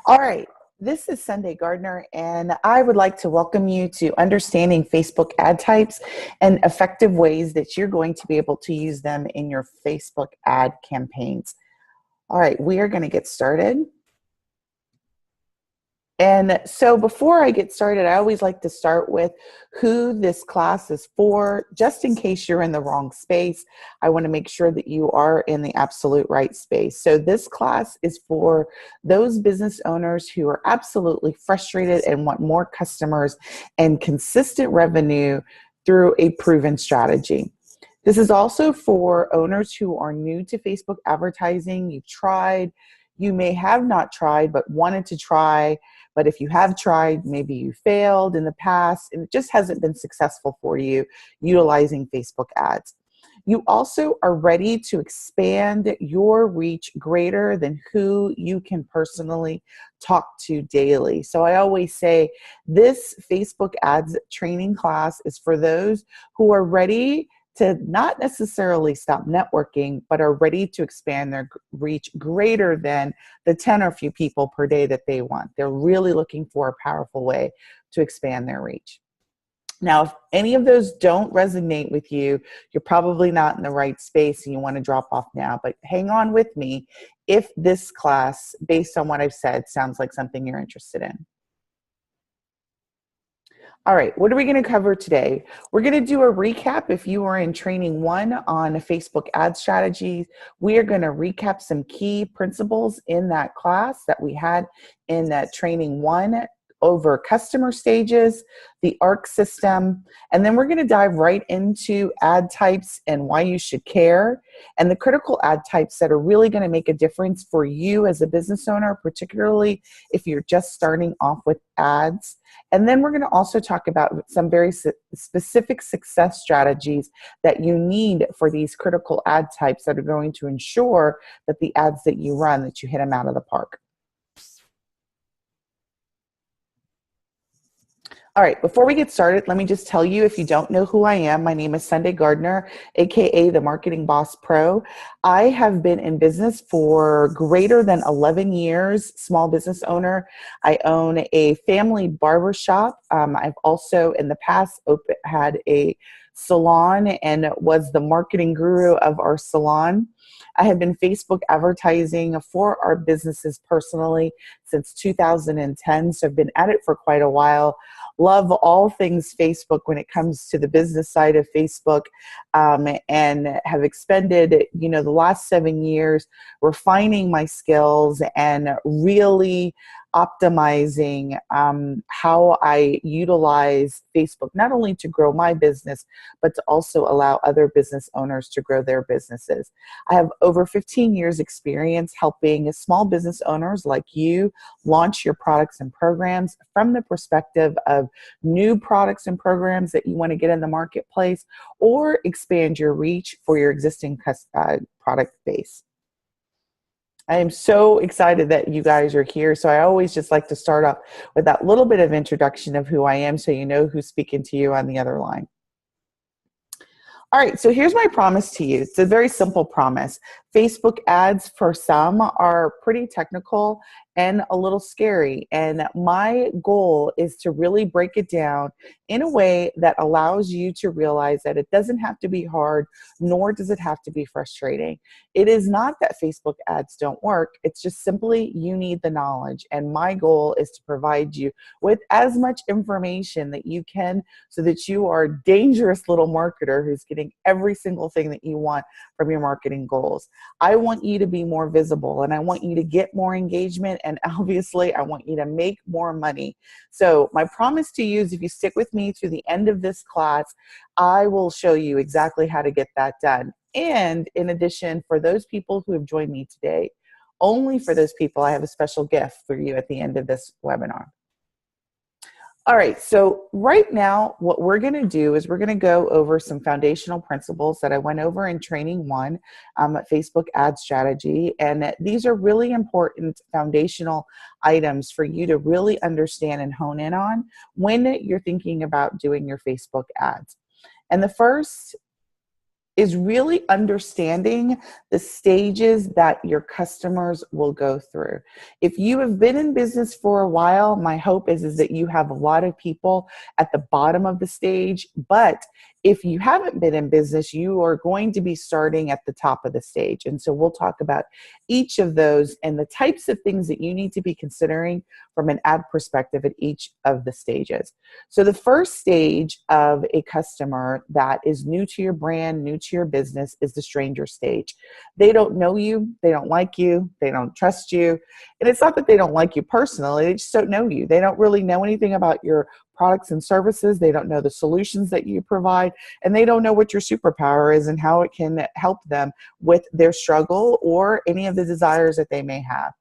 All right, this is Sundey Gardner, and I would like to welcome you to understanding Facebook ad types and effective ways that you're going to be able to use them in your Facebook ad campaigns. All right, we are going to get started. And so before I get started, I always like to start with who this class is for, just in case you're in the wrong space. I want to make sure that you are in the absolute right space. So this class is for those business owners who are absolutely frustrated and want more customers and consistent revenue through a proven strategy. This is also for owners who are new to Facebook advertising. You've tried, you may have not tried, but wanted to try. But if you have tried, maybe you failed in the past and it just hasn't been successful for you utilizing Facebook ads. You also are ready to expand your reach greater than who you can personally talk to daily. So I always say this Facebook ads training class is for those who are ready to not necessarily stop networking, but are ready to expand their reach greater than the 10 or few people per day that they want. They're really looking for a powerful way to expand their reach. Now, if any of those don't resonate with you, you're probably not in the right space and you want to drop off now, but hang on with me if this class, based on what I've said, sounds like something you're interested in. All right, what are we going to cover today? We're going to do a recap. If you are in training 1 on Facebook ad strategies, we are going to recap some key principles in that class that we had in that training 1 over customer stages, the ARC system, and then we're going to dive right into ad types and why you should care, and the critical ad types that are really going to make a difference for you as a business owner, particularly if you're just starting off with ads. And then we're going to also talk about some very specific success strategies that you need for these critical ad types that are going to ensure that the ads that you run, that you hit them out of the park. All right, before we get started, let me just tell you, if you don't know who I am, my name is Sundey Gardner, AKA the Marketing Boss Pro. I have been in business for greater than 11 years, small business owner. I own a family barbershop. I've also in the past had a salon and was the marketing guru of our salon. I have been Facebook advertising for our businesses personally since 2010, so I've been at it for quite a while. Love all things Facebook when it comes to the business side of Facebook, and have expended, the last 7 years refining my skills and really optimizing how I utilize Facebook, not only to grow my business, but to also allow other business owners to grow their businesses. I have over 15 years experience helping small business owners like you launch your products and programs from the perspective of new products and programs that you want to get in the marketplace, or expand your reach for your existing product base. I am so excited that you guys are here. So I always just like to start off with that little bit of introduction of who I am so you know who's speaking to you on the other line. All right, so here's my promise to you. It's a very simple promise. Facebook ads for some are pretty technical and a little scary. And my goal is to really break it down in a way that allows you to realize that it doesn't have to be hard, nor does it have to be frustrating. It is not that Facebook ads don't work. It's just simply you need the knowledge. And my goal is to provide you with as much information that you can so that you are a dangerous little marketer who's getting every single thing that you want from your marketing goals. I want you to be more visible, and I want you to get more engagement, and obviously I want you to make more money. So my promise to you is if you stick with me through the end of this class, I will show you exactly how to get that done. And in addition, for those people who have joined me today, only for those people, I have a special gift for you at the end of this webinar. All right, so right now, what we're going to do is we're going to go over some foundational principles that I went over in training 1, Facebook ad strategy. And these are really important foundational items for you to really understand and hone in on when you're thinking about doing your Facebook ads. And the first is really understanding the stages that your customers will go through. If you have been in business for a while, my hope is that you have a lot of people at the bottom of the stage. But if you haven't been in business, you are going to be starting at the top of the stage. And so we'll talk about each of those and the types of things that you need to be considering from an ad perspective at each of the stages. So the first stage of a customer that is new to your brand, new to your business, is the stranger stage. They don't know you, they don't like you, they don't trust you. And it's not that they don't like you personally, they just don't know you. They don't really know anything about your products and services. They don't know the solutions that you provide, and they don't know what your superpower is and how it can help them with their struggle or any of the desires that they may have.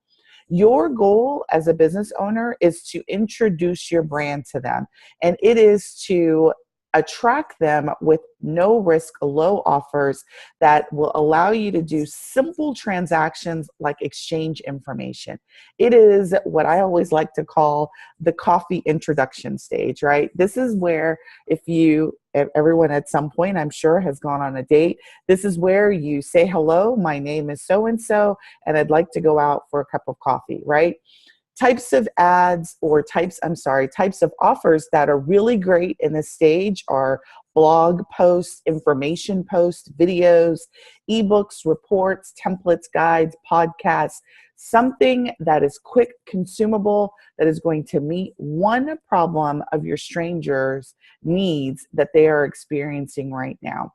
Your goal as a business owner is to introduce your brand to them, and it is to attract them with no risk, low offers that will allow you to do simple transactions like exchange information. It is what I always like to call the coffee introduction stage, right? This is where everyone at some point, I'm sure, has gone on a date. This is where you say, hello, my name is so-and-so, and I'd like to go out for a cup of coffee, right? Types of ads or types of offers that are really great in this stage are blog posts, information posts, videos, ebooks, reports, templates, guides, podcasts, something that is quick, consumable, that is going to meet one problem of your strangers' needs that they are experiencing right now.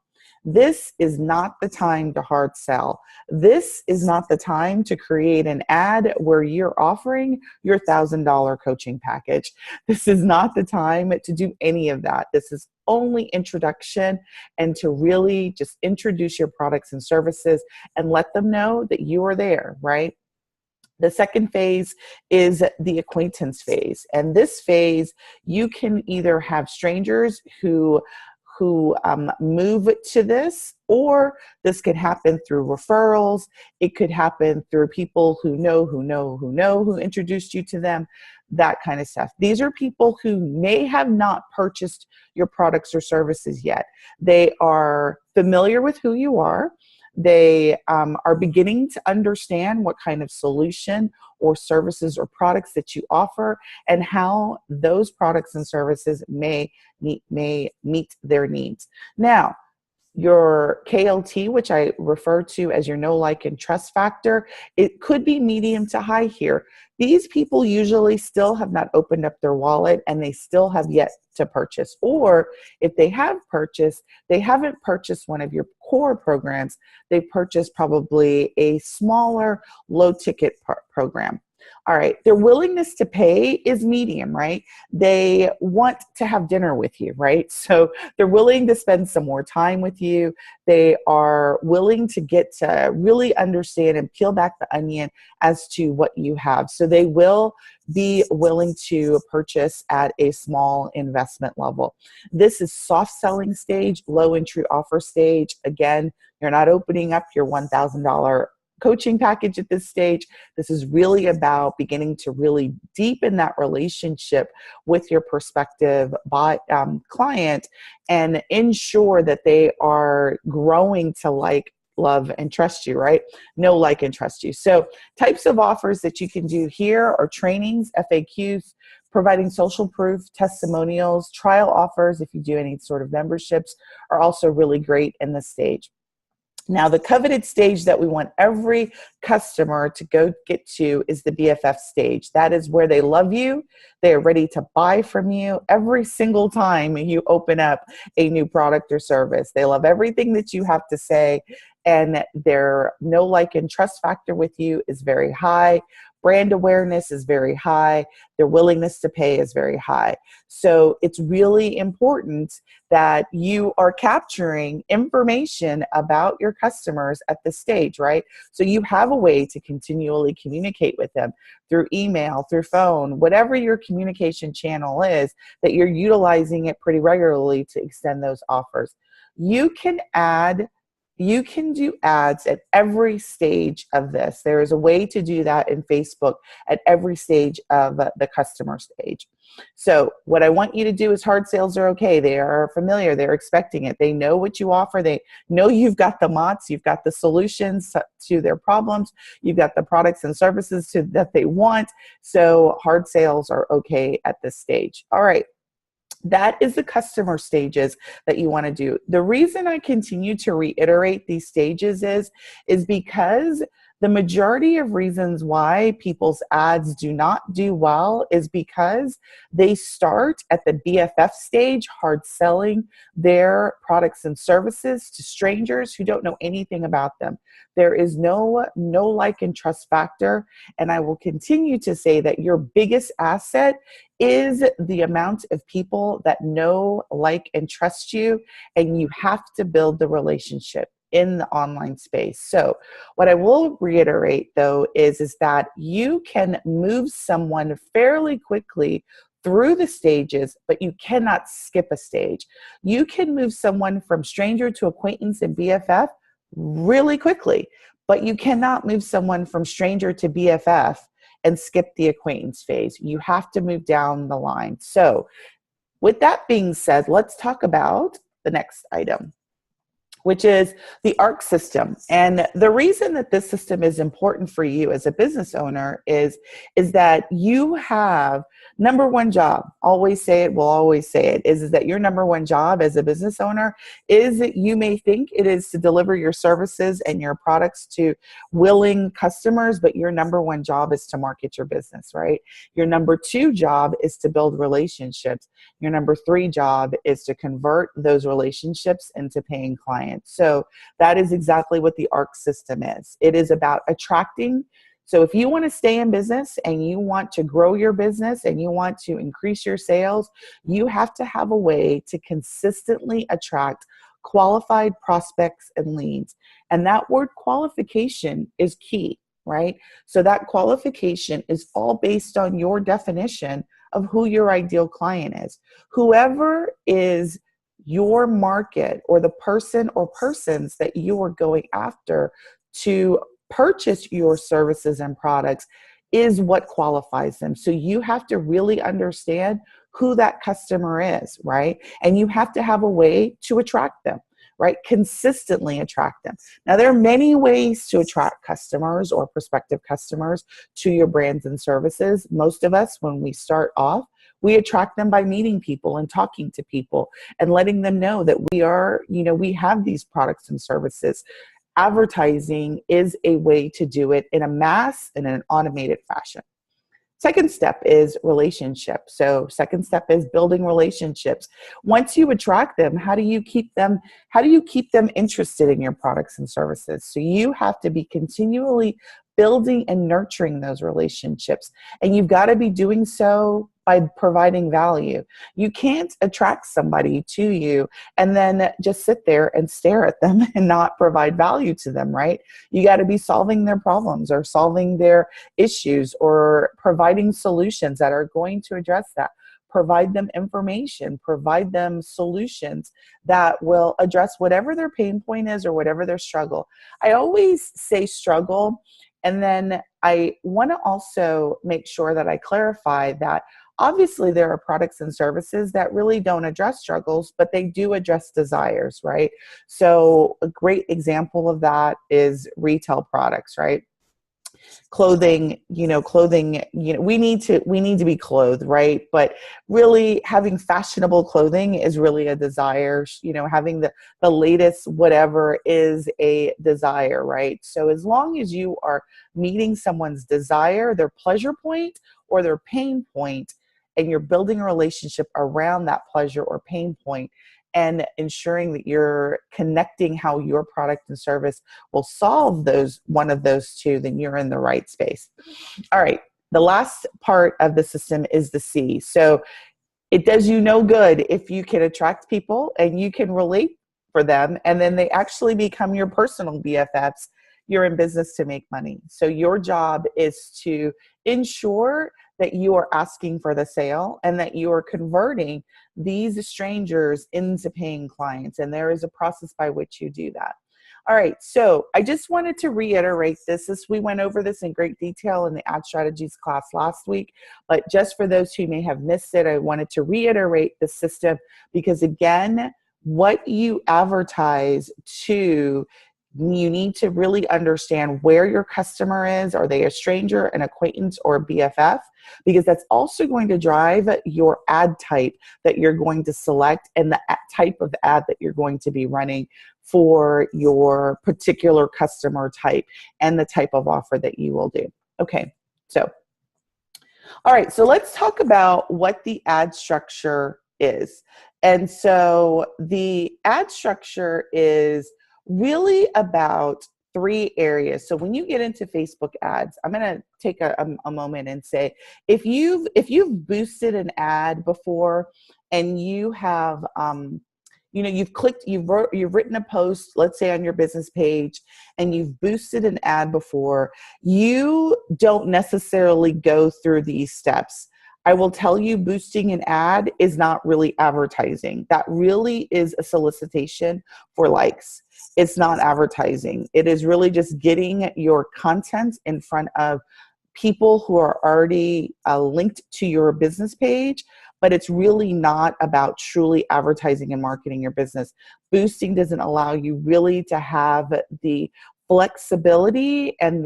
This is not the time to hard sell. This is not the time to create an ad where you're offering your $1,000 coaching package. This is not the time to do any of that. This is only introduction and to really just introduce your products and services and let them know that you are there, right? The second phase is the acquaintance phase. And this phase, you can either have strangers who move to this, or this could happen through referrals. It could happen through people who introduced you to them, that kind of stuff. These are people who may have not purchased your products or services yet. They are familiar with who you are. They are beginning to understand what kind of solution or services or products that you offer and how those products and services may meet their needs. Now, your KLT, which I refer to as your know, like, and trust factor, it could be medium to high here. These people usually still have not opened up their wallet and they still have yet to purchase. Or if they have purchased, they haven't purchased one of your core programs. They've purchased probably a smaller, low ticket program. All right, their willingness to pay is medium, right? They want to have dinner with you, right? So they're willing to spend some more time with you. They are willing to get to really understand and peel back the onion as to what you have. So they will be willing to purchase at a small investment level. This is soft selling stage, low entry offer stage. Again, you're not opening up your $1,000 coaching package at this stage. This is really about beginning to really deepen that relationship with your prospective client and ensure that they are growing to like, love, and trust you, right? Know, like, and trust you. So types of offers that you can do here are trainings, FAQs, providing social proof, testimonials, trial offers if you do any sort of memberships are also really great in this stage. Now, the coveted stage that we want every customer to go get to is the BFF stage. That is where they love you. They are ready to buy from you every single time you open up a new product or service. They love everything that you have to say, and their know, like, and trust factor with you is very high. Brand awareness is very high. Their willingness to pay is very high. So it's really important that you are capturing information about your customers at this stage, right? So you have a way to continually communicate with them through email, through phone, whatever your communication channel is, that you're utilizing it pretty regularly to extend those offers. You can add You can do ads at every stage of this. There is a way to do that in Facebook at every stage of the customer stage. So what I want you to do is hard sales are okay. They are familiar. They're expecting it. They know what you offer. They know you've got the mots. You've got the solutions to their problems. You've got the products and services that they want. So hard sales are okay at this stage. All right. That is the customer stages that you want to do. The reason I continue to reiterate these stages is because the majority of reasons why people's ads do not do well is because they start at the BFF stage, hard selling their products and services to strangers who don't know anything about them. There is no like and trust factor, and I will continue to say that your biggest asset is the amount of people that know, like, and trust you, and you have to build the relationship in the online space. So what I will reiterate though is that you can move someone fairly quickly through the stages, but you cannot skip a stage. You can move someone from stranger to acquaintance and BFF really quickly, but you cannot move someone from stranger to BFF and skip the acquaintance phase. You have to move down the line. So with that being said, let's talk about the next item, which is the ARC system. And the reason that this system is important for you as a business owner is that you have number one job, always say it, will always say it, is that your number one job as a business owner is that you may think it is to deliver your services and your products to willing customers, but your number one job is to market your business, right? Your number two job is to build relationships. Your number three job is to convert those relationships into paying clients. So that is exactly what the ARC system is. It is about attracting. So if you want to stay in business and you want to grow your business and you want to increase your sales, you have to have a way to consistently attract qualified prospects and leads. And that word qualification is key, right? So that qualification is all based on your definition of who your ideal client is. Whoever is your market or the person or persons that you are going after to purchase your services and products is what qualifies them. So you have to really understand who that customer is, right? And you have to have a way to attract them, right? Consistently attract them. Now, there are many ways to attract customers or prospective customers to your brands and services. Most of us, when we start off, we attract them by meeting people and talking to people and letting them know that we have these products and services. Advertising is a way to do it in a mass and in an automated fashion. Second step is relationship. So second step is building relationships. Once you attract them, how do you keep them interested in your products and services? So you have to be continually building and nurturing those relationships. And you've got to be doing so by providing value. You can't attract somebody to you and then just sit there and stare at them and not provide value to them, right? You got to be solving their problems or solving their issues or providing solutions that are going to address that. Provide them information, provide them solutions that will address whatever their pain point is or whatever their struggle. I always say struggle, and then I want to also make sure that I clarify that obviously there are products and services that really don't address struggles, but they do address desires, right? So a great example of that is retail products, right? Clothing, we need to be clothed, right? But really having fashionable clothing is really a desire. Having the latest whatever is a desire, right? So as long as you are meeting someone's desire, their pleasure point or their pain point, and you're building a relationship around that pleasure or pain point and ensuring that you're connecting how your product and service will solve one of those two, then you're in the right space. All right. The last part of the system is the C. So it does you no good if you can attract people and you can relate for them, and then they actually become your personal BFFs. You're in business to make money. So your job is to ensure that you are asking for the sale and that you are converting these strangers into paying clients. And there is a process by which you do that. All right, so I just wanted to reiterate this. We went over this in great detail in the ad strategies class last week, but just for those who may have missed it, I wanted to reiterate the system because again, what you advertise to, you need to really understand where your customer is. Are they a stranger, an acquaintance, or a BFF? Because that's also going to drive your ad type that you're going to select and the type of ad that you're going to be running for your particular customer type and the type of offer that you will do. Okay, so, all right, so let's talk about what the ad structure is. And so the ad structure is really about three areas. So when you get into Facebook ads, I'm going to take a moment and say, if you've boosted an ad before and you have, you've written a post, let's say on your business page, and you've boosted an ad before, you don't necessarily go through these steps. I will tell you, boosting an ad is not really advertising. That really is a solicitation for likes. It's not advertising. It is really just getting your content in front of people who are already linked to your business page, but it's really not about truly advertising and marketing your business. Boosting doesn't allow you really to have the flexibility and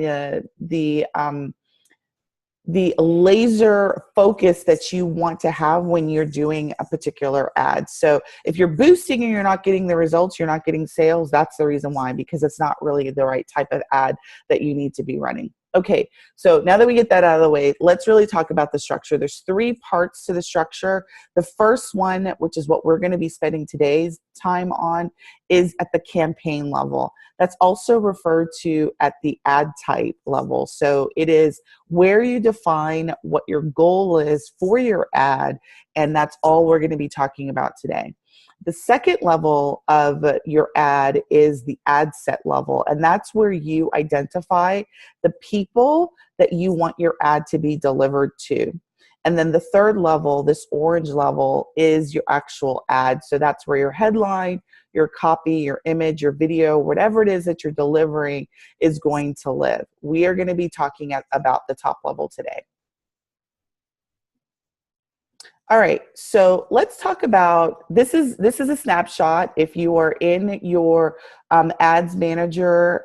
the laser focus that you want to have when you're doing a particular ad. So if you're boosting and you're not getting the results, you're not getting sales, that's the reason why, because it's not really the right type of ad that you need to be running. Okay, so now that we get that out of the way, let's really talk about the structure. There's three parts to the structure. The first one, which is what we're going to be spending today's time on, is at the campaign level. That's also referred to at the ad type level. So it is where you define what your goal is for your ad, and that's all we're going to be talking about today. The second level of your ad is the ad set level, and that's where you identify the people that you want your ad to be delivered to. And then the third level, this orange level, is your actual ad. So that's where your headline, your copy, your image, your video, whatever it is that you're delivering is going to live. We are going to be talking about the top level today. All right, so let's talk about, this is a snapshot. If you are in your ads manager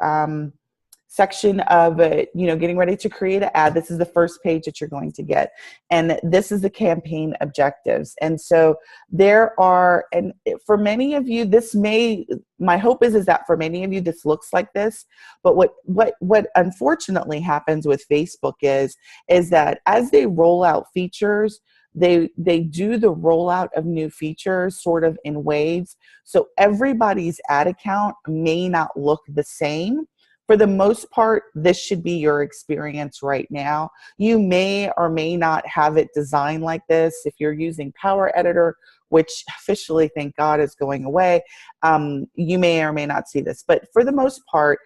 section of getting ready to create an ad, this is the first page that you're going to get. And this is the campaign objectives. And so there are, and for many of you, my hope is that for many of you, this looks like this. But what unfortunately happens with Facebook is that as they roll out features, they do the rollout of new features sort of in waves. So everybody's ad account may not look the same. For the most part, this should be your experience right now. You may or may not have it designed like this. If you're using Power Editor, which officially, thank God, is going away, you may or may not see this. But for the most part,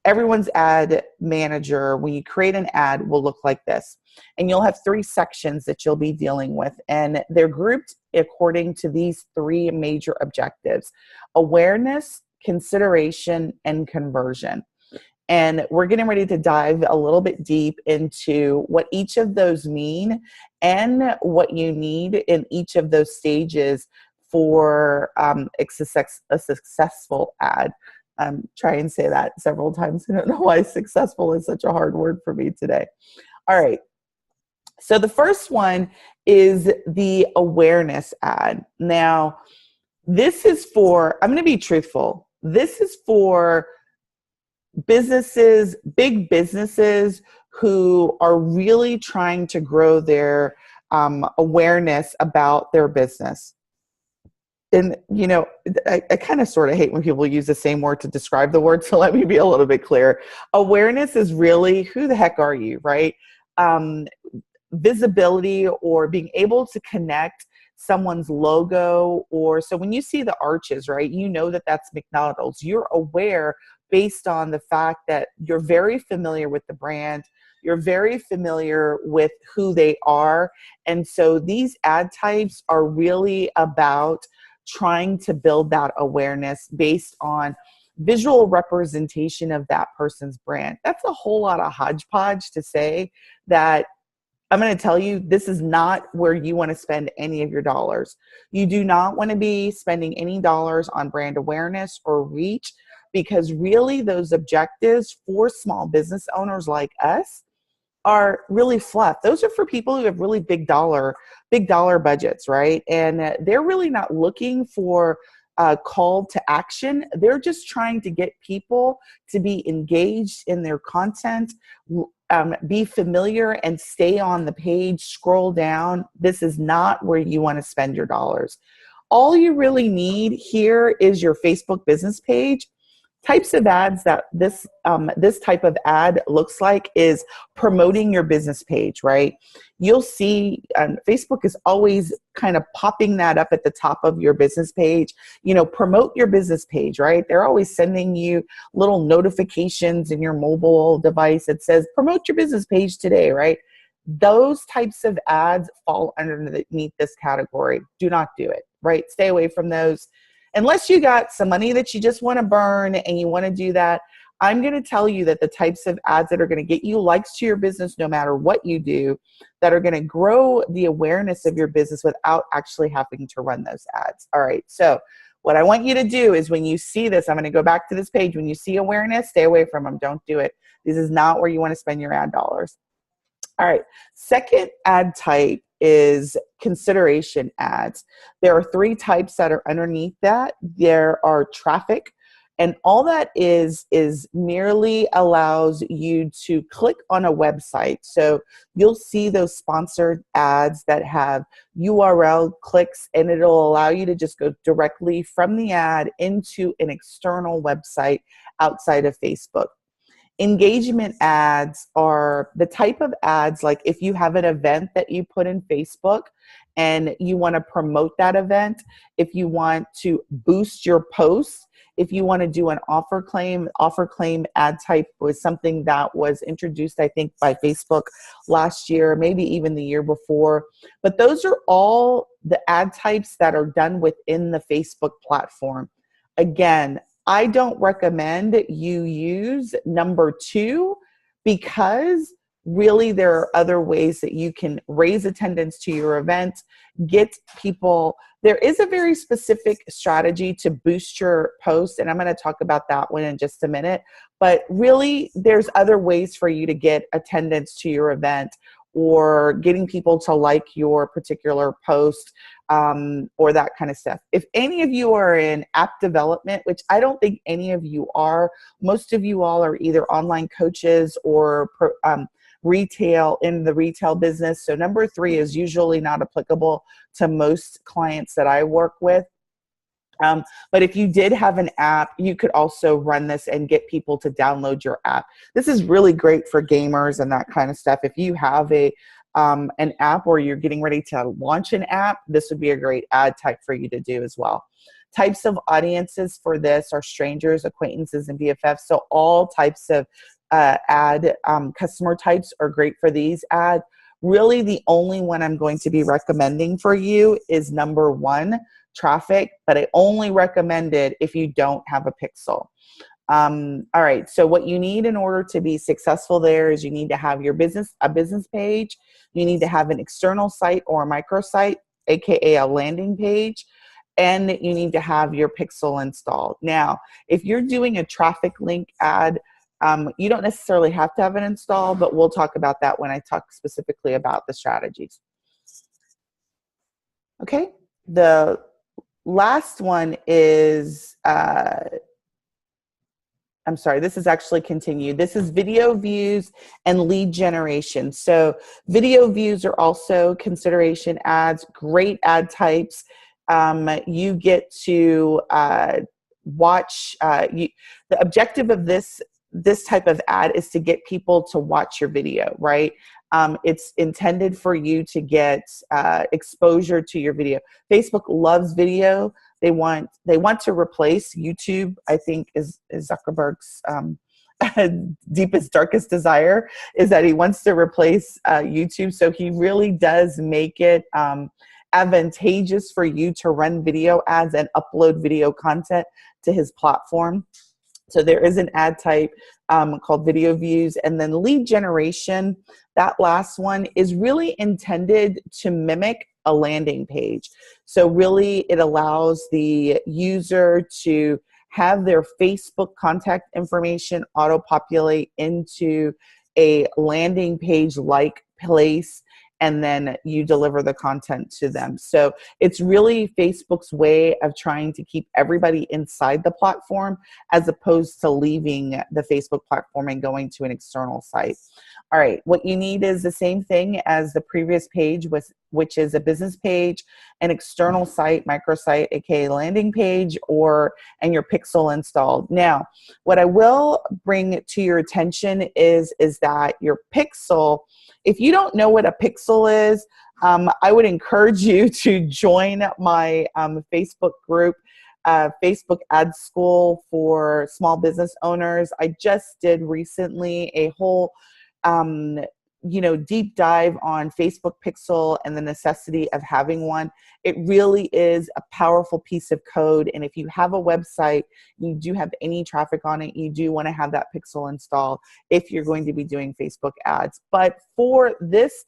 everyone's ad manager, when you create an ad, will look like this. And you'll have three sections that you'll be dealing with. And they're grouped according to these three major objectives: awareness, consideration, and conversion. And we're getting ready to dive a little bit deep into what each of those mean and what you need in each of those stages for a successful ad. Try and say that several times. I don't know why successful is such a hard word for me today. All right. So the first one is the awareness ad. Now, this is for, I'm going to be truthful, this is for businesses, big businesses who are really trying to grow their awareness about their business. And, I kind of sort of hate when people use the same word to describe the word, so let me be a little bit clear. Awareness is really, who the heck are you, right? Visibility, or being able to connect someone's logo, or so when you see the arches, right, you know that that's McDonald's. You're aware based on the fact that you're very familiar with the brand, you're very familiar with who they are. And so these ad types are really about trying to build that awareness based on visual representation of that person's brand. That's a whole lot of hodgepodge to say that I'm going to tell you, this is not where you want to spend any of your dollars. You do not want to be spending any dollars on brand awareness or reach, because really those objectives for small business owners like us are really fluff. Those are for people who have really big dollar budgets, right? And they're really not looking for a call to action. They're just trying to get people to be engaged in their content, be familiar and stay on the page, scroll down. This is not where you want to spend your dollars. All you really need here is your Facebook business page. Types of ads that this type of ad looks like is promoting your business page, right? You'll see Facebook is always kind of popping that up at the top of your business page. You know, promote your business page, right? They're always sending you little notifications in your mobile device that says, promote your business page today, right? Those types of ads fall underneath this category. Do not do it, right? Stay away from those. Unless you got some money that you just want to burn and you want to do that, I'm going to tell you that the types of ads that are going to get you likes to your business no matter what you do, that are going to grow the awareness of your business without actually having to run those ads. All right, so what I want you to do is when you see this, I'm going to go back to this page. When you see awareness, stay away from them. Don't do it. This is not where you want to spend your ad dollars. All right, second ad type is consideration ads. There are three types that are underneath that. There are traffic, and all that is merely allows you to click on a website. So you'll see those sponsored ads that have URL clicks, and it'll allow you to just go directly from the ad into an external website outside of Facebook. Engagement ads are the type of ads, like if you have an event that you put in Facebook and you want to promote that event, if you want to boost your posts, if you want to do an offer claim ad type was something that was introduced, I think, by Facebook last year, maybe even the year before. But those are all the ad types that are done within the Facebook platform. Again, I don't recommend you use number 2, because really there are other ways that you can raise attendance to your event, get people. There is a very specific strategy to boost your post, and I'm going to talk about that one in just a minute. But really, there's other ways for you to get attendance to your event, or getting people to like your particular post, or that kind of stuff. If any of you are in app development, which I don't think any of you are, most of you all are either online coaches or retail, in the retail business. So number 3 is usually not applicable to most clients that I work with. But if you did have an app, you could also run this and get people to download your app. This is really great for gamers and that kind of stuff. If you have an app, or you're getting ready to launch an app, this would be a great ad type for you to do as well. Types of audiences for this are strangers, acquaintances, and BFFs. So all types of ad customer types are great for these ads. Really, the only one I'm going to be recommending for you is number 1, traffic, but I only recommend it if you don't have a pixel. All right, so what you need in order to be successful there is you need to have a business page. You need to have an external site or a microsite, aka a landing page, and you need to have your pixel installed. Now, if you're doing a traffic link ad, you don't necessarily have to have it installed, but we'll talk about that when I talk specifically about the strategies. Okay, the last one is, I'm sorry, this is actually continued. This is video views and lead generation. So video views are also consideration ads, great ad types. You get to watch, the objective of this type of ad is to get people to watch your video, right? It's intended for you to get exposure to your video. Facebook loves video. They want to replace YouTube. I think is Zuckerberg's deepest, darkest desire is that he wants to replace YouTube. So he really does make it advantageous for you to run video ads and upload video content to his platform. So there is an ad type called video views, and then lead generation. That last one is really intended to mimic a landing page. So really it allows the user to have their Facebook contact information auto-populate into a landing page like place, and then you deliver the content to them. So it's really Facebook's way of trying to keep everybody inside the platform as opposed to leaving the Facebook platform and going to an external site. All right, what you need is the same thing as the previous page, which is a business page, an external site, microsite, aka landing page, and your pixel installed. Now, what I will bring to your attention is that your pixel, if you don't know what a pixel is, I would encourage you to join my Facebook group, Facebook Ad School for Small Business Owners. I just did recently a whole deep dive on Facebook Pixel and the necessity of having one. It really is a powerful piece of code. And if you have a website, you do have any traffic on it, you do want to have that pixel installed if you're going to be doing Facebook ads. But for this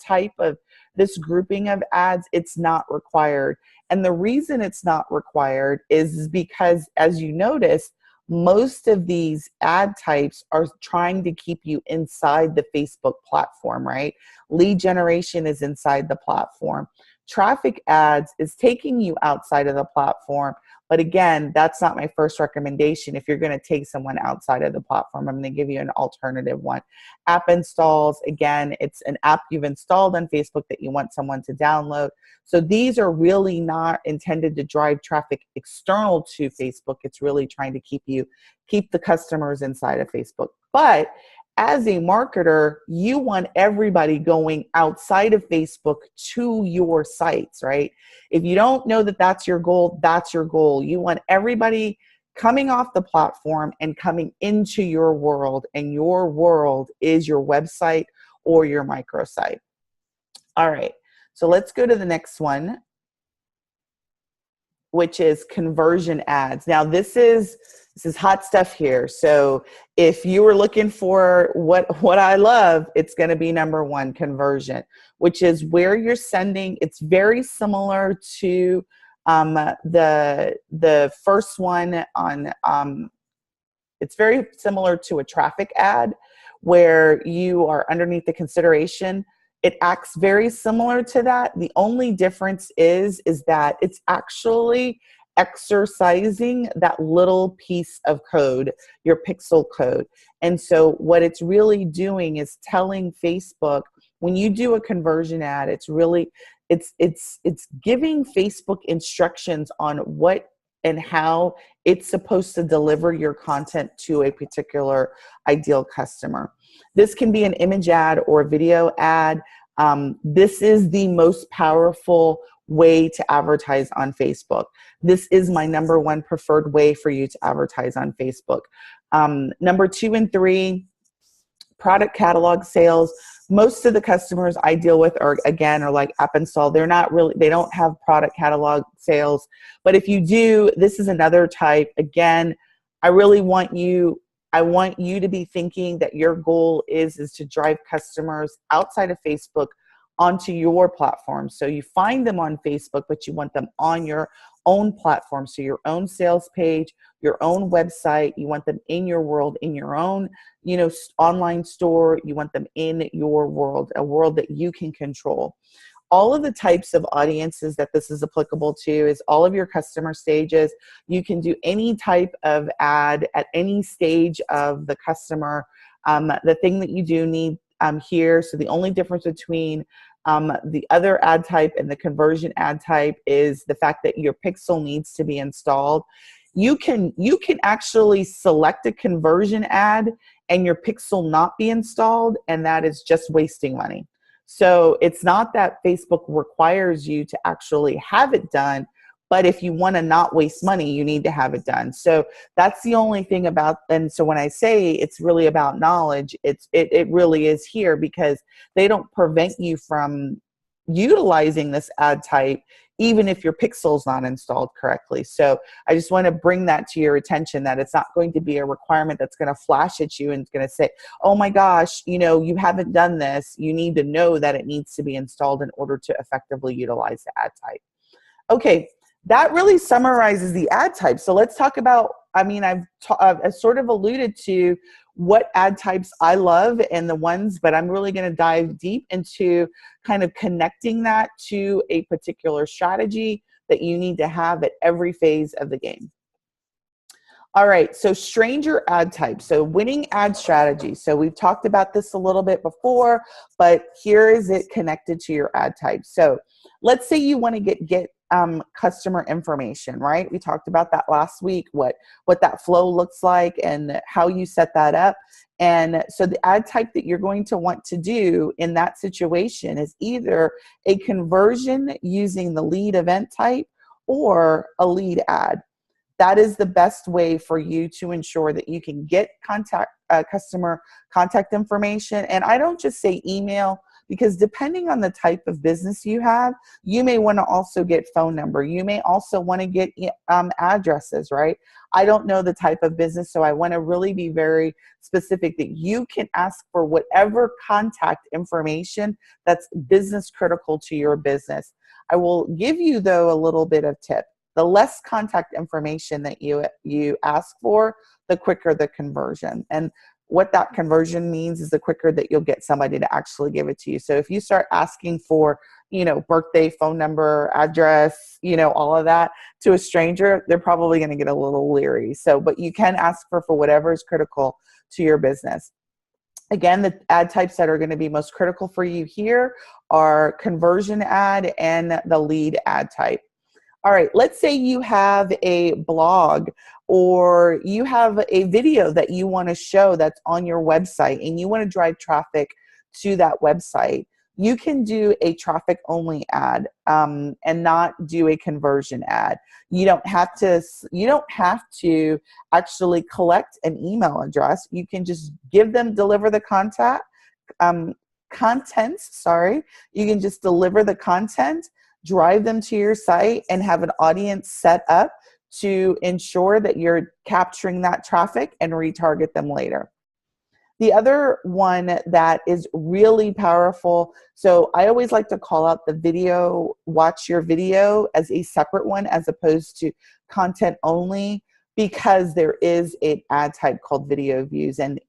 grouping of ads, it's not required. And the reason it's not required is because, as you notice, most of these ad types are trying to keep you inside the Facebook platform, right? Lead generation is inside the platform. Traffic ads is taking you outside of the platform. But again, that's not my first recommendation. If you're going to take someone outside of the platform, I'm going to give you an alternative one. App installs, again, it's an app you've installed on Facebook that you want someone to download. So these are really not intended to drive traffic external to Facebook. It's really trying to keep the customers inside of Facebook. But as a marketer, you want everybody going outside of Facebook to your sites, right? If you don't know that that's your goal, that's your goal. You want everybody coming off the platform and coming into your world, and your world is your website or your microsite. All right, so let's go to the next one, which is conversion ads. Now this is hot stuff here. So if you were looking for what I love, it's going to be number one, conversion, which is where you're sending. It's very similar to the first one on. It's very similar to a traffic ad where you are underneath the consideration. It acts very similar to that. The only difference is that it's actually exercising that little piece of code, your pixel code. And so what it's really doing is telling Facebook, when you do a conversion ad, it's really, it's giving Facebook instructions on what and how it's supposed to deliver your content to a particular ideal customer. This can be an image ad or a video ad. This is the most powerful way to advertise on Facebook. This is my number one preferred way for you to advertise on Facebook. Number 2 and 3, product catalog sales. Most of the customers I deal with are like app install. They don't have product catalog sales. But if you do, this is another type. Again, I want you to be thinking that your goal is to drive customers outside of Facebook onto your platform. So you find them on Facebook, but you want them on your own platform. So your own sales page, your own website, you want them in your world, in your own, online store. You want them in your world, a world that you can control. All of the types of audiences that this is applicable to is all of your customer stages. You can do any type of ad at any stage of the customer. The thing that you do need here, so the only difference between the other ad type and the conversion ad type is the fact that your pixel needs to be installed. You can actually select a conversion ad and your pixel not be installed, and that is just wasting money. So it's not that Facebook requires you to actually have it done, but if you want to not waste money, you need to have it done. So that's the only thing about, and so when I say it's really about knowledge, it really is here, because they don't prevent you from utilizing this ad type even if your pixel's not installed correctly. So I just want to bring that to your attention, that it's not going to be a requirement that's going to flash at you and it's going to say, oh my gosh, you know, you haven't done this. You need to know that it needs to be installed in order to effectively utilize the ad type. Okay, that really summarizes the ad type. So let's talk about, I mean, I've sort of alluded to what ad types I love and the ones, but I'm really going to dive deep into kind of connecting that to a particular strategy that you need to have at every phase of the game. All right, so stranger ad type. So winning ad strategy. So we've talked about this a little bit before, but here is it connected to your ad type. So let's say you want to get customer information, right? We talked about that last week, what that flow looks like and how you set that up. And so the ad type that you're going to want to do in that situation is either a conversion using the lead event type or a lead ad. That is the best way for you to ensure that you can get customer contact information. And I don't just say email, because depending on the type of business you have, you may want to also get phone number. You may also want to get addresses, right? I don't know the type of business, so I want to really be very specific that you can ask for whatever contact information that's business critical to your business. I will give you, though, a little bit of tip. The less contact information that you ask for, the quicker the conversion. And what that conversion means is the quicker that you'll get somebody to actually give it to you. So if you start asking for, you know, birthday, phone number, address, you know, all of that to a stranger, they're probably going to get a little leery. So, but you can ask for whatever is critical to your business. Again, the ad types that are going to be most critical for you here are conversion ad and the lead ad type. All right, let's say you have a blog or you have a video that you want to show that's on your website and you want to drive traffic to that website. You can do a traffic only ad and not do a conversion ad. You don't have to actually collect an email address. You can just deliver the contents. You can just deliver the content, drive them to your site, and have an audience set up to ensure that you're capturing that traffic and retarget them later. The other one that is really powerful, so I always like to call out the video, watch your video as a separate one as opposed to content only, because there is an ad type called video views. And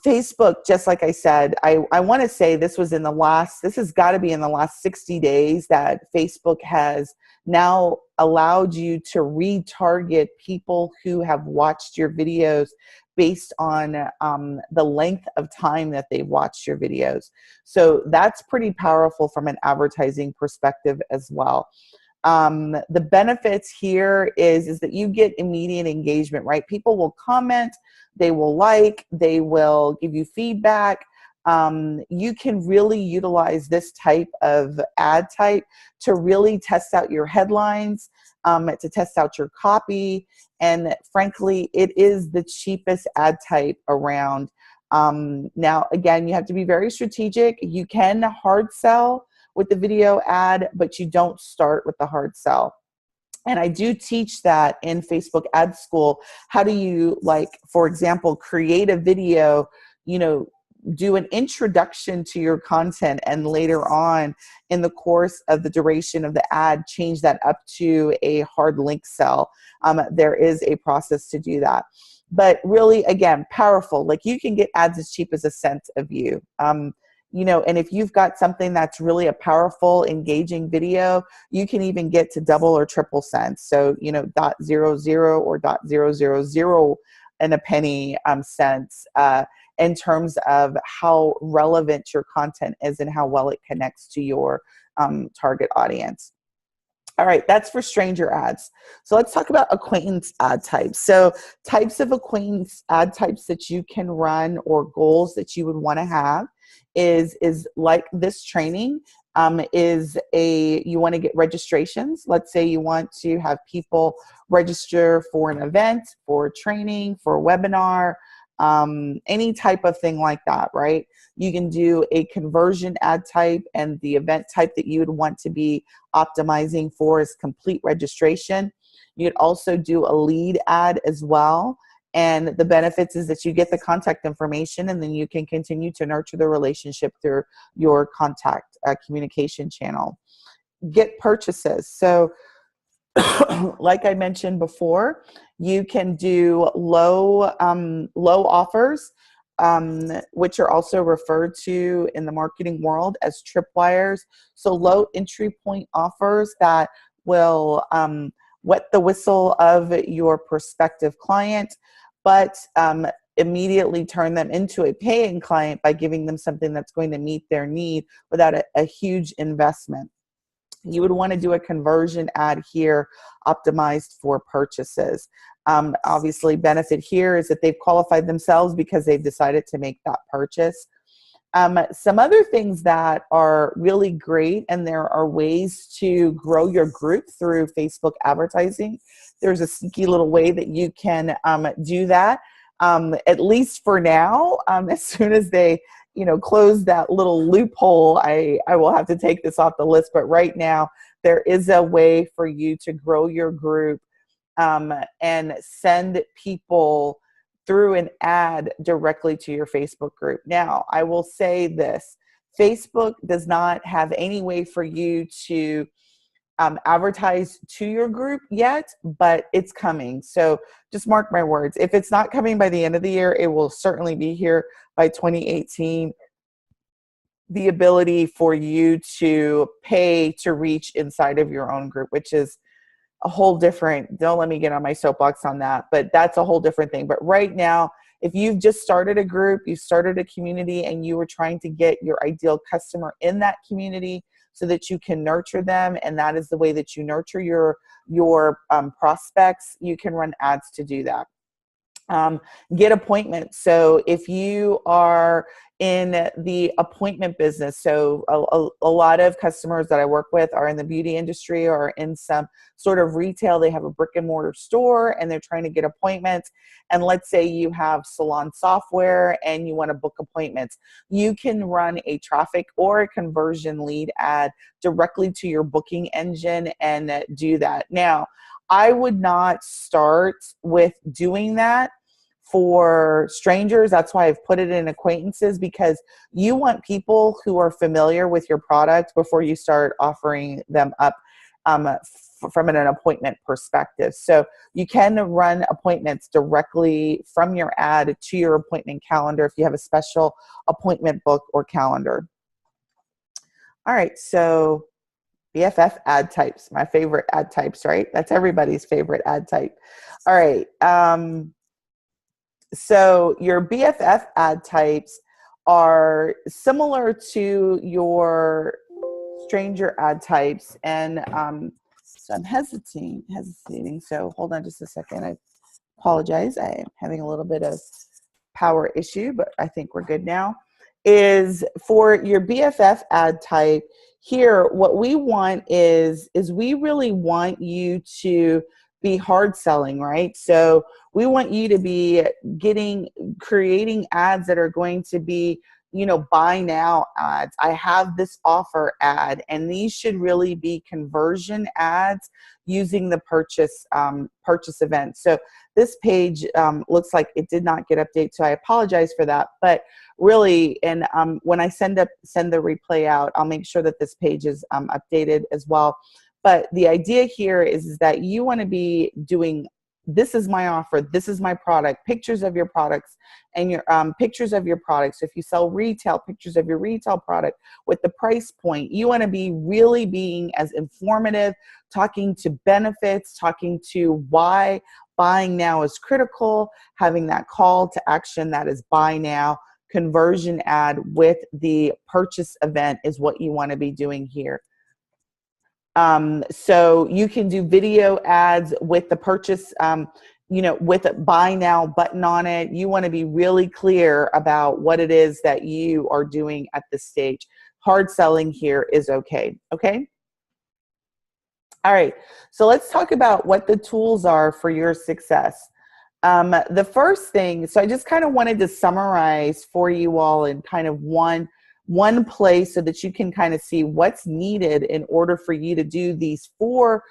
Facebook, just like I said, I want to say this has got to be in the last 60 days that Facebook has now allowed you to retarget people who have watched your videos based on the length of time that they've watched your videos. So that's pretty powerful from an advertising perspective as well. The benefits here is that you get immediate engagement, right? People will comment, they will like, they will give you feedback. You can really utilize this type of ad type to really test out your headlines, to test out your copy. And frankly, it is the cheapest ad type around. Now, again, you have to be very strategic. You can hard sell with the video ad, but you don't start with the hard sell. And I do teach that in Facebook Ad School. How do you, like, for example, create a video, you know, do an introduction to your content, and later on in the course of the duration of the ad, change that up to a hard link sell. There is a process to do that. But really, again, powerful. Like, you can get ads as cheap as a cent a view. You know, and if you've got something that's really a powerful, engaging video, you can even get to double or triple cents. So, you know, .00 or .000 and a penny cents in terms of how relevant your content is and how well it connects to your target audience. All right, that's for stranger ads. So let's talk about acquaintance ad types. So types of acquaintance ad types that you can run, or goals that you would want to have, is like this training. You want to get registrations. Let's say you want to have people register for an event, for training, for a webinar, any type of thing like that, right? You can do a conversion ad type, and the event type that you would want to be optimizing for is complete registration. You'd also do a lead ad as well. And the benefits is that you get the contact information, and then you can continue to nurture the relationship through your contact communication channel. Get purchases. So like I mentioned before, you can do low offers, which are also referred to in the marketing world as tripwires. So low entry point offers that will wet the whistle of your prospective client, but immediately turn them into a paying client by giving them something that's going to meet their need without a huge investment. You would want to do a conversion ad here optimized for purchases. Obviously, benefit here is that they've qualified themselves because they've decided to make that purchase. Some other things that are really great, and there are ways to grow your group through Facebook advertising. There's a sneaky little way that you can do that, at least for now. As soon as they close that little loophole, I will have to take this off the list. But right now, there is a way for you to grow your group and send people through an ad directly to your Facebook group. Now, I will say this. Facebook does not have any way for you to advertise to your group yet, but it's coming. So just mark my words. If it's not coming by the end of the year, it will certainly be here by 2018. The ability for you to pay to reach inside of your own group, which is a whole different, don't let me get on my soapbox on that, but that's a whole different thing. But right now, if you've just started a group, you started a community, and you were trying to get your ideal customer in that community so that you can nurture them, and that is the way that you nurture your prospects, you can run ads to do that. Get appointments. So if you are in the appointment business, so a lot of customers that I work with are in the beauty industry or in some sort of retail. They have a brick and mortar store and they're trying to get appointments. And let's say you have salon software and you want to book appointments. You can run a traffic or a conversion lead ad directly to your booking engine and do that. Now, I would not start with doing that for strangers. That's why I've put it in acquaintances, because you want people who are familiar with your product before you start offering them up from an appointment perspective. So you can run appointments directly from your ad to your appointment calendar if you have a special appointment book or calendar. All right, so BFF ad types, my favorite ad types, right? That's everybody's favorite ad type. All right. So your BFF ad types are similar to your stranger ad types. And so I'm hesitating. So hold on just a second. I apologize. I am having a little bit of power issue, but I think we're good now. Is for your BFF ad type here, what we want is we really want you to be hard selling, right? So we want you to be creating ads that are going to be, buy now ads. I have this offer ad, and these should really be conversion ads using the purchase event. So this page looks like it did not get updated, so I apologize for that. But really, and when I send the replay out, I'll make sure that this page is updated as well. But the idea here is that you want to be doing, this is my offer, this is my product, pictures of your products and your pictures of your products. So if you sell retail, pictures of your retail product with the price point. You want to be really being as informative, talking to benefits, talking to why buying now is critical, having that call to action that is buy now. Conversion ad with the purchase event is what you want to be doing here. So you can do video ads with the purchase, with a buy now button on it. You want to be really clear about what it is that you are doing at this stage. Hard selling here is okay. Okay. All right. So let's talk about what the tools are for your success. The first thing, so I just kind of wanted to summarize for you all in kind of one place so that you can kind of see what's needed in order for you to do these 4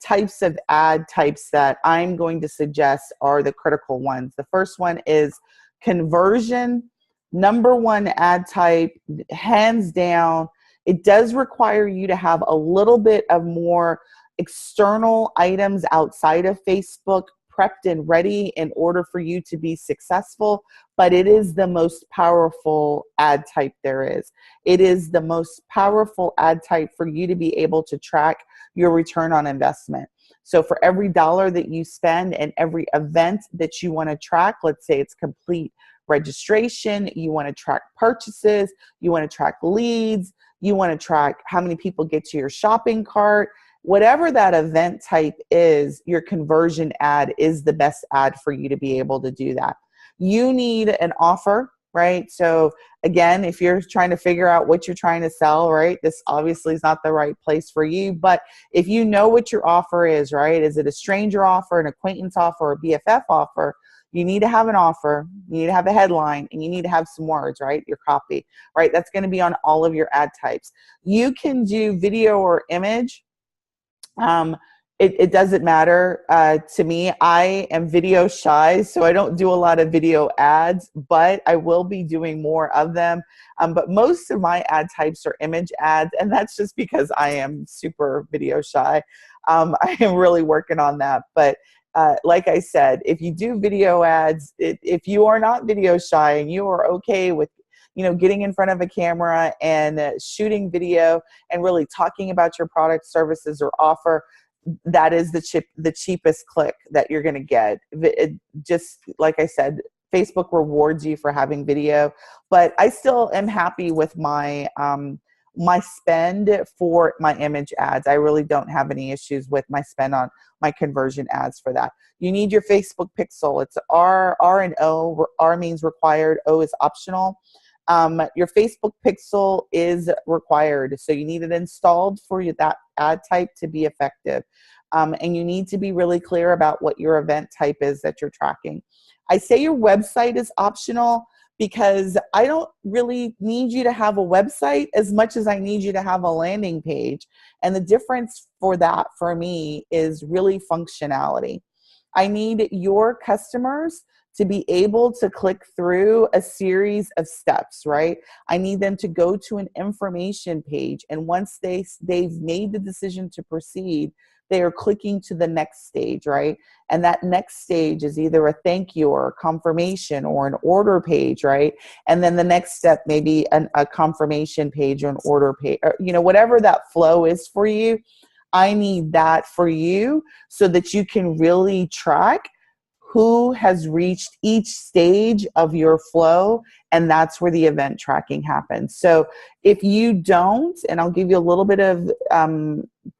types of ad types that I'm going to suggest are the critical ones. The first one is conversion. Number 1 ad type, hands down. It does require you to have a little bit of more external items outside of Facebook prepped and ready in order for you to be successful, but it is the most powerful ad type there is. It is the most powerful ad type for you to be able to track your return on investment. So for every dollar that you spend and every event that you want to track, let's say it's complete registration, you want to track purchases, you want to track leads, you want to track how many people get to your shopping cart, whatever that event type is, your conversion ad is the best ad for you to be able to do that. You need an offer, right? So again, if you're trying to figure out what you're trying to sell, right, this obviously is not the right place for you. But if you know what your offer is, right, is it a stranger offer, an acquaintance offer, or a BFF offer, you need to have an offer, you need to have a headline, and you need to have some words, right? Your copy, right? That's going to be on all of your ad types. You can do video or image. It doesn't matter to me. I am video shy, so I don't do a lot of video ads, but I will be doing more of them. But most of my ad types are image ads, and that's just because I am super video shy. I am really working on that. But like I said, if you do video ads, if you are not video shy and you are okay with getting in front of a camera and shooting video and really talking about your product, services, or offer, that is the cheapest click that you're going to get. Just like I said, Facebook rewards you for having video, but I still am happy with my my spend for my image ads. I really don't have any issues with my spend on my conversion ads for that. You need your Facebook pixel. It's R and O. R means required. O is optional. Your Facebook pixel is required, so you need it installed for that ad type to be effective. And you need to be really clear about what your event type is that you're tracking. I say your website is optional because I don't really need you to have a website as much as I need you to have a landing page. And the difference for that for me is really functionality. I need your customers to be able to click through a series of steps, right? I need them to go to an information page. And once they've made the decision to proceed, they are clicking to the next stage, right? And that next stage is either a thank you or a confirmation or an order page, right? And then the next step may be a confirmation page or an order page, or, whatever that flow is for you. I need that for you so that you can really track who has reached each stage of your flow, and that's where the event tracking happens. So if you don't, and I'll give you a little bit of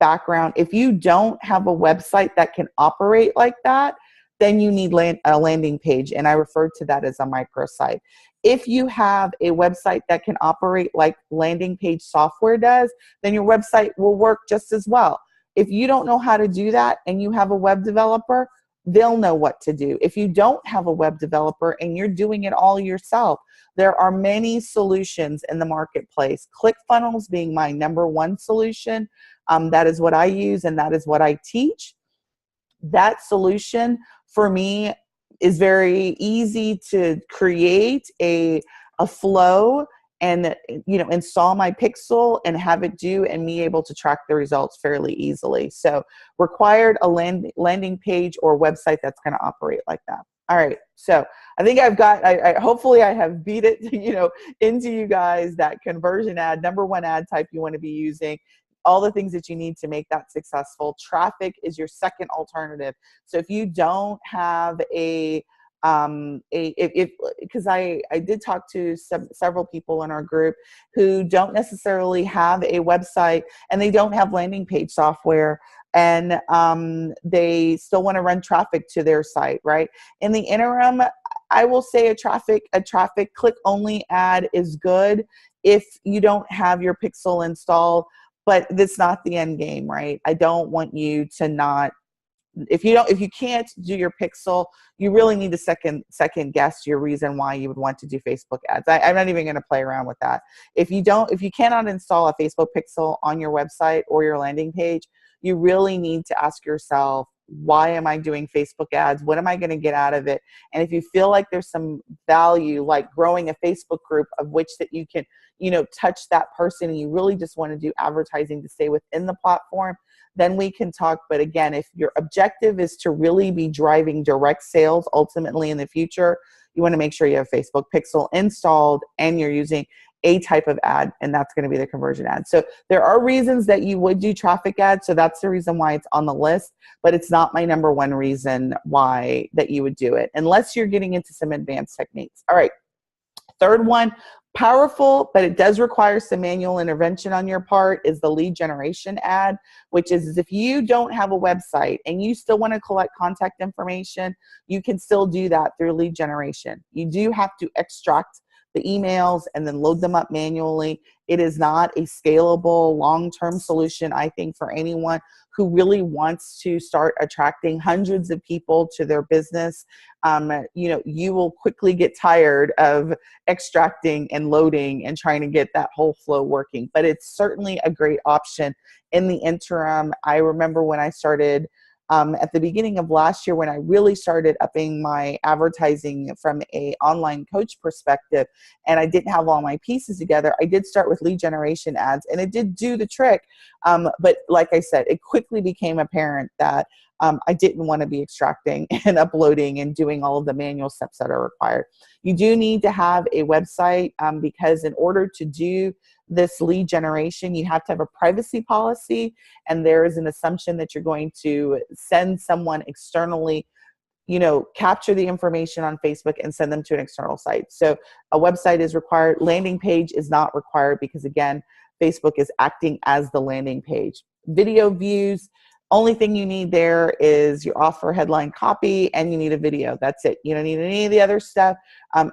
background, if you don't have a website that can operate like that, then you need a landing page, and I refer to that as a microsite. If you have a website that can operate like landing page software does, then your website will work just as well. If you don't know how to do that and you have a web developer, they'll know what to do. If you don't have a web developer and you're doing it all yourself, there are many solutions in the marketplace. ClickFunnels being my #1 solution. That is what I use and that is what I teach. That solution for me is very easy to create a flow and install my pixel and have it do and me able to track the results fairly easily. So required a landing page or website that's going to operate like that. All right, so I think hopefully I have beat it into you guys that conversion ad, #1 ad type you want to be using, all the things that you need to make that successful. Traffic is your second alternative. So if you don't have because I did talk to several people in our group who don't necessarily have a website and they don't have landing page software, and they still want to run traffic to their site, right? In the interim, I will say a traffic click only ad is good if you don't have your pixel installed, but that's not the end game, right? I don't want you to not if you can't do your pixel, you really need to second guess your reason why you would want to do Facebook ads. I'm not even going to play around with that. If you cannot install a Facebook pixel on your website or your landing page, you really need to ask yourself, why am I doing Facebook ads? What am I going to get out of it? And if you feel like there's some value, like growing a Facebook group of which that you can, touch that person, and you really just want to do advertising to stay within the platform, then we can talk. But again, if your objective is to really be driving direct sales ultimately in the future, you want to make sure you have Facebook pixel installed and you're using a type of ad, and that's going to be the conversion ad. So there are reasons that you would do traffic ads, so that's the reason why it's on the list, but it's not my number one reason why that you would do it, unless you're getting into some advanced techniques. All right, third one, powerful, but it does require some manual intervention on your part, is the lead generation ad, which is if you don't have a website and you still want to collect contact information, you can still do that through lead generation. You do have to extract the emails and then load them up manually. It is not a scalable long-term solution, I think, for anyone who really wants to start attracting hundreds of people to their business. You will quickly get tired of extracting and loading and trying to get that whole flow working, but it's certainly a great option in the interim. I remember when I started at the beginning of last year, when I really started upping my advertising from a online coach perspective, and I didn't have all my pieces together, I did start with lead generation ads, and it did do the trick. But like I said, it quickly became apparent that I didn't want to be extracting and uploading and doing all of the manual steps that are required. You do need to have a website because in order to do this lead generation, you have to have a privacy policy, and there is an assumption that you're going to send someone externally, capture the information on Facebook and send them to an external site. So a website is required. Landing page is not required because, again, Facebook is acting as the landing page. Video views, only thing you need there is your offer headline copy, and you need a video. That's it. You don't need any of the other stuff.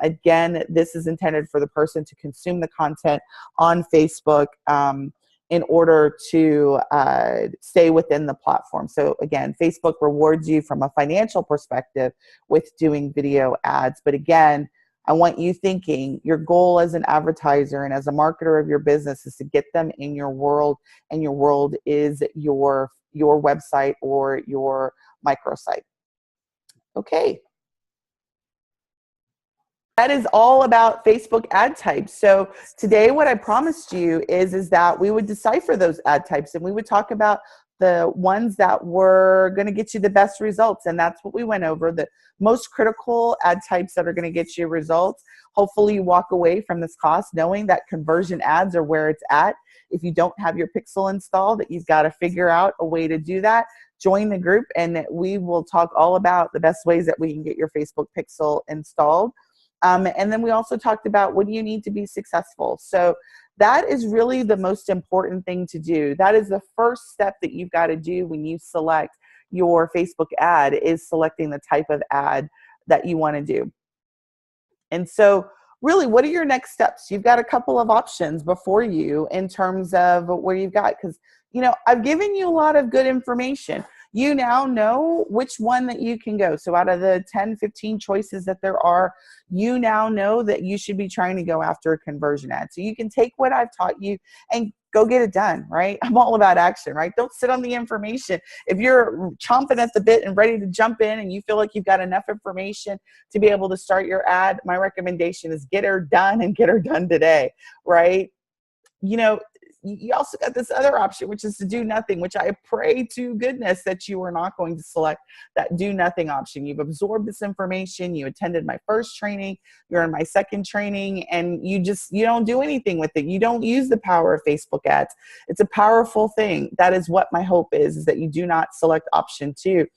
Again, this is intended for the person to consume the content on Facebook in order to stay within the platform. So again, Facebook rewards you from a financial perspective with doing video ads. But again, I want you thinking your goal as an advertiser and as a marketer of your business is to get them in your world, and your world is your website or your microsite. Okay. That is all about Facebook ad types. So today what I promised you is that we would decipher those ad types, and we would talk about the ones that were going to get you the best results. And that's what we went over, the most critical ad types that are going to get you results. Hopefully you walk away from this class knowing that conversion ads are where it's at. If you don't have your pixel installed, that you've got to figure out a way to do that. Join the group, and we will talk all about the best ways that we can get your Facebook pixel installed. And then we also talked about what do you need to be successful. So that is really the most important thing to do. That is the first step that you've got to do when you select your Facebook ad, is selecting the type of ad that you want to do. And so really, what are your next steps? You've got a couple of options before you in terms of where you've got, because, I've given you a lot of good information. You now know which one that you can go. So out of the 10, 15 choices that there are, you now know that you should be trying to go after a conversion ad. So you can take what I've taught you and go get it done, right? I'm all about action, right? Don't sit on the information. If you're chomping at the bit and ready to jump in and you feel like you've got enough information to be able to start your ad, my recommendation is get her done, and get her done today, right? You also got this other option, which is to do nothing, which I pray to goodness that you are not going to select that do nothing option. You've absorbed this information. You attended my first training. You're in my second training, and you don't do anything with it. You don't use the power of Facebook ads. It's a powerful thing. That is what my hope is that you do not select option 2.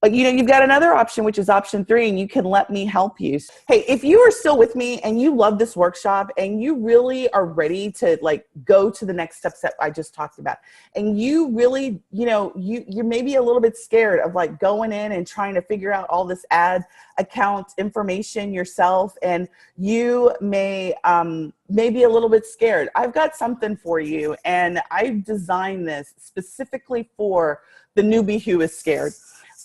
But you've got another option, which is option 3, and you can let me help you. Hey, if you are still with me and you love this workshop and you really are ready to go to the next steps that I just talked about, and you really, you're maybe a little bit scared of going in and trying to figure out all this ad account information yourself, and you may be a little bit scared. I've got something for you, and I've designed this specifically for the newbie who is scared.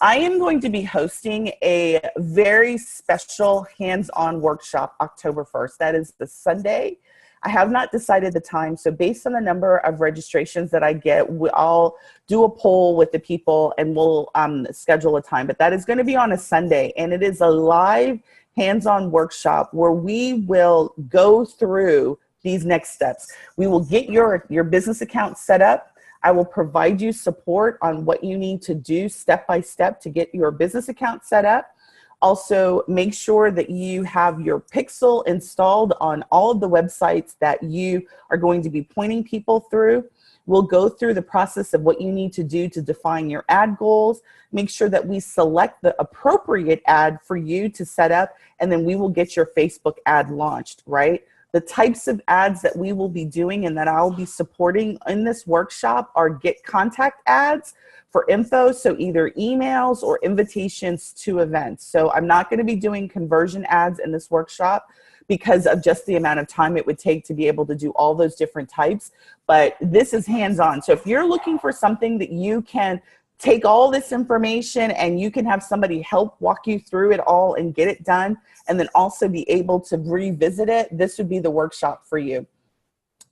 I am going to be hosting a very special hands-on workshop October 1st. That is the Sunday. I have not decided the time, so based on the number of registrations that I get, I'll do a poll with the people and we'll schedule a time. But that is going to be on a Sunday, and it is a live hands-on workshop where we will go through these next steps. We will get your business account set up. I will provide you support on what you need to do step by step to get your business account set up. Also, make sure that you have your pixel installed on all of the websites that you are going to be pointing people through. We'll go through the process of what you need to do to define your ad goals, make sure that we select the appropriate ad for you to set up, and then we will get your Facebook ad launched, right? The types of ads that we will be doing and that I'll be supporting in this workshop are get contact ads for info, so either emails or invitations to events. So I'm not going to be doing conversion ads in this workshop because of just the amount of time it would take to be able to do all those different types. But this is hands-on. So if you're looking for something that you can take all this information and you can have somebody help walk you through it all and get it done, and then also be able to revisit it, this would be the workshop for you.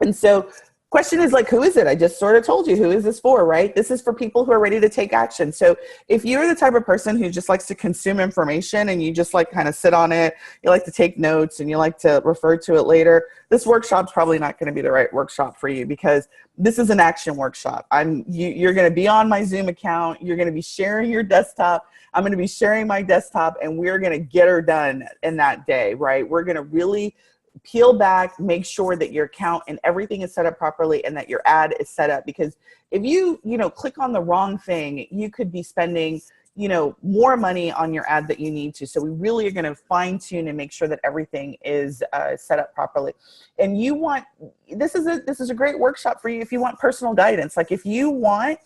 And so question is like, who is it? I just sort of told you, who is this for, right? This is for people who are ready to take action. So if you're the type of person who just likes to consume information and you just like kind of sit on it, you like to take notes and you like to refer to it later, this workshop's probably not going to be the right workshop for you because this is an action workshop. You're going to be on my Zoom account. You're going to be sharing your desktop. I'm going to be sharing my desktop, and we're going to get her done in that day, right? We're going to really peel back, make sure that your account and everything is set up properly and that your ad is set up. Because if you click on the wrong thing, you could be spending, more money on your ad that you need to. So we really are going to fine tune and make sure that everything is set up properly. And this is a great workshop for you if you want personal guidance. Like if you want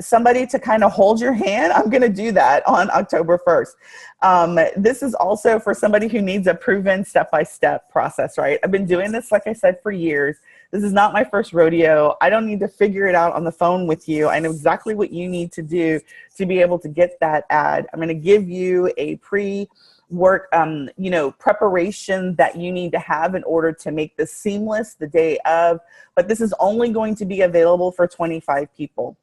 somebody to kind of hold your hand, I'm going to do that on October 1st. This is also for somebody who needs a proven step-by-step process, right? I've been doing this, like I said, for years. This is not my first rodeo. I don't need to figure it out on the phone with you. I know exactly what you need to do to be able to get that ad. I'm going to give you a pre-work, preparation that you need to have in order to make this seamless the day of, but this is only going to be available for 25 people.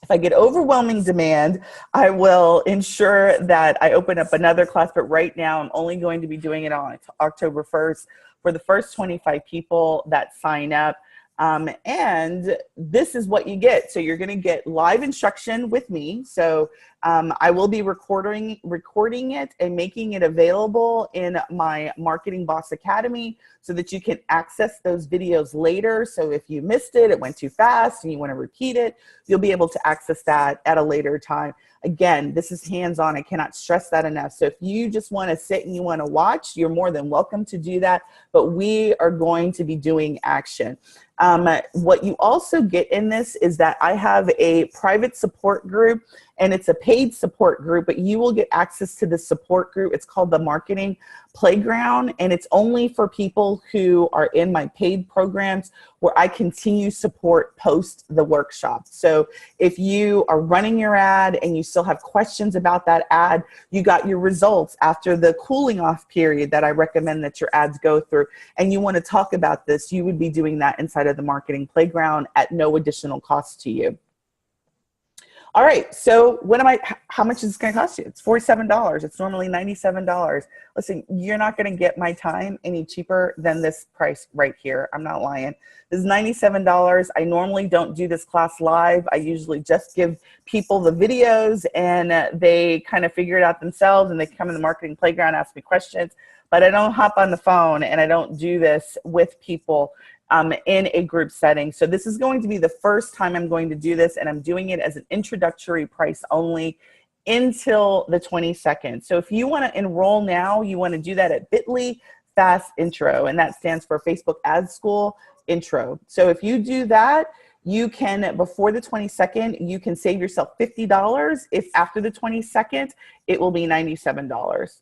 If I get overwhelming demand, I will ensure that I open up another class, but right now I'm only going to be doing it on October 1st for the first 25 people that sign up. And this is what you get. So you're going to get live instruction with me. So I will be recording it and making it available in my Marketing Boss Academy so that you can access those videos later. So if you missed it, it went too fast and you want to repeat it, you'll be able to access that at a later time. Again, this is hands-on. I cannot stress that enough. So if you just want to sit and you want to watch, you're more than welcome to do that. But we are going to be doing action. What you also get in this is that I have a private support group, and it's a paid support group, but you will get access to the support group. It's called the Marketing Playground, and it's only for people who are in my paid programs where I continue support post the workshop. So if you are running your ad and you still have questions about that ad, you got your results after the cooling off period that I recommend that your ads go through, and you want to talk about this, you would be doing that inside of the Marketing Playground at no additional cost to you. All right, so how much is this going to cost you? It's $47. It's normally $97. Listen, you're not going to get my time any cheaper than this price right here. I'm not lying. This is $97. I normally don't do this class live. I usually just give people the videos and they kind of figure it out themselves, and they come in the Marketing Playground, ask me questions, but I don't hop on the phone and I don't do this with people in a group setting. So this is going to be the first time I'm going to do this, and I'm doing it as an introductory price only until the 22nd. So if you want to enroll now, you want to do that at bit.ly/fast intro, and that stands for Facebook Ad School Intro. So if you do that, you can, before the 22nd, you can save yourself $50. If after the 22nd, it will be $97.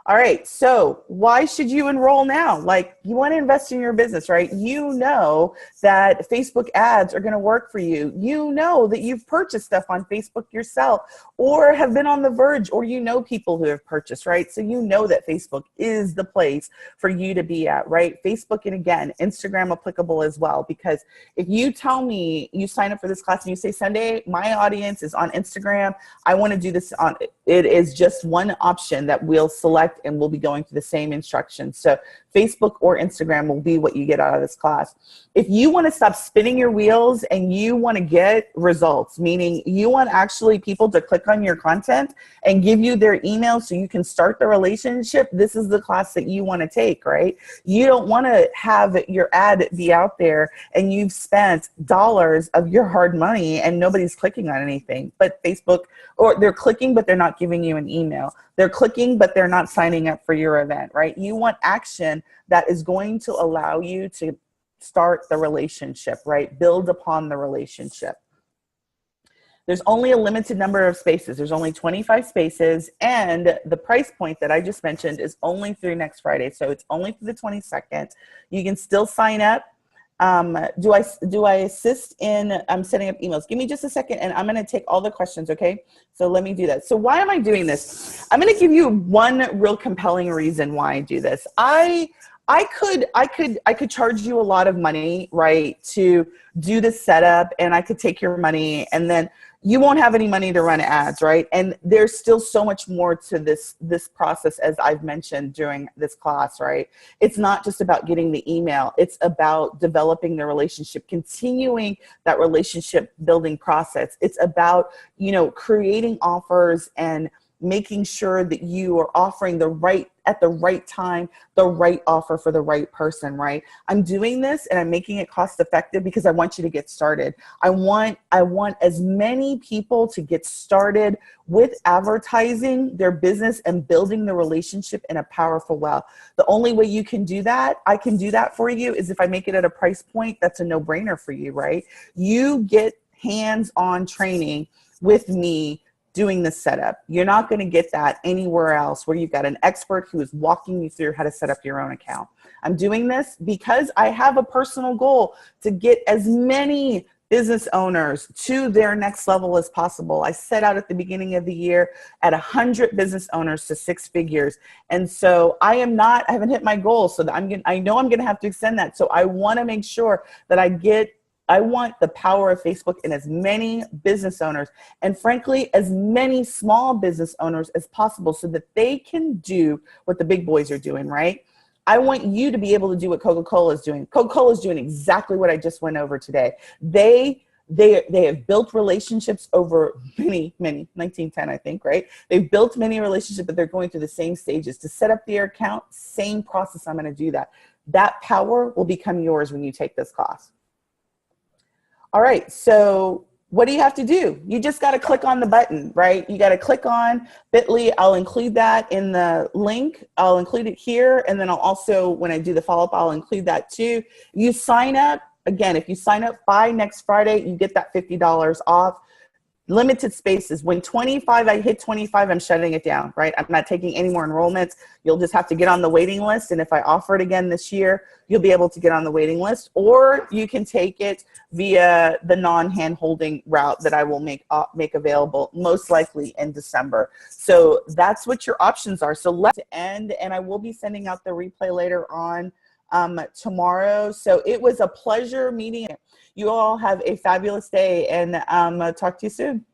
All right, so why should you enroll now? Like, you want to invest in your business, right? You know that Facebook ads are going to work for you. You know that you've purchased stuff on Facebook yourself or have been on the verge, or you know people who have purchased, right? So you know that Facebook is the place for you to be at, right? Facebook, and again, Instagram applicable as well, because if you tell me you sign up for this class and you say, Sunday, my audience is on Instagram, I want to do this on, it is just one option that we'll select, and we'll be going through the same instructions. So Facebook or Instagram will be what you get out of this class. If you want to stop spinning your wheels and you want to get results, meaning you want actually people to click on your content and give you their email so you can start the relationship, this is the class that you want to take, right? You don't want to have your ad be out there and you've spent dollars of your hard money and nobody's clicking on anything but Facebook, or they're clicking but they're not giving you an email. They're clicking but they're not signing up for your event, right? You want action that is going to allow you to start the relationship, right? Build upon the relationship. There's only a limited number of spaces. There's only 25 spaces, and the price point that I just mentioned is only through next Friday. So it's only through the 22nd. You can still sign up. Do I assist in setting up emails? Give me just a second and I'm going to take all the questions, okay? So let me do that. So why am I doing this? I'm going to give you one real compelling reason why I do this. I could charge you a lot of money, right, to do the setup, and I could take your money and then you won't have any money to run ads, right? And there's still so much more to this process, as I've mentioned during this class, right? It's not just about getting the email. It's about developing the relationship, continuing that relationship building process. It's about, you know, creating offers and making sure that you are offering the right, at the right time, the right offer for the right person, right? I'm doing this and I'm making it cost effective because I want you to get started. I want as many people to get started with advertising their business and building the relationship in a powerful way. The only way you can do that, I can do that for you, is if I make it at a price point that's a no-brainer for you, right? You get hands-on training with me doing the setup. You're not going to get that anywhere else where you've got an expert who is walking you through how to set up your own account. I'm doing this because I have a personal goal to get as many business owners to their next level as possible. I set out at the beginning of the year at 100 business owners to 6 figures. And so I haven't hit my goal. So that I know I'm going to have to extend that. So I want to make sure that I want the power of Facebook in as many business owners, and frankly, as many small business owners as possible, so that they can do what the big boys are doing, right? I want you to be able to do what Coca-Cola is doing. Coca-Cola is doing exactly what I just went over today. They have built relationships over many, 1910, I think, right? They've built many relationships, but they're going through the same stages. To set up their account, same process, I'm going to do that. That power will become yours when you take this class. All right, so what do you have to do? You just got to click on the button, right? You got to click on bit.ly. I'll include that in the link. I'll include it here. And then I'll also, when I do the follow-up, I'll include that too. You sign up. Again, if you sign up by next Friday, you get that $50 off. Limited spaces. When I hit 25, I'm shutting it down, right? I'm not taking any more enrollments. You'll just have to get on the waiting list. And if I offer it again this year, you'll be able to get on the waiting list, or you can take it via the non-hand holding route that I will make available most likely in December. So that's what your options are. So let's end, and I will be sending out the replay later on tomorrow. So it was a pleasure meeting you. You all have a fabulous day, and talk to you soon.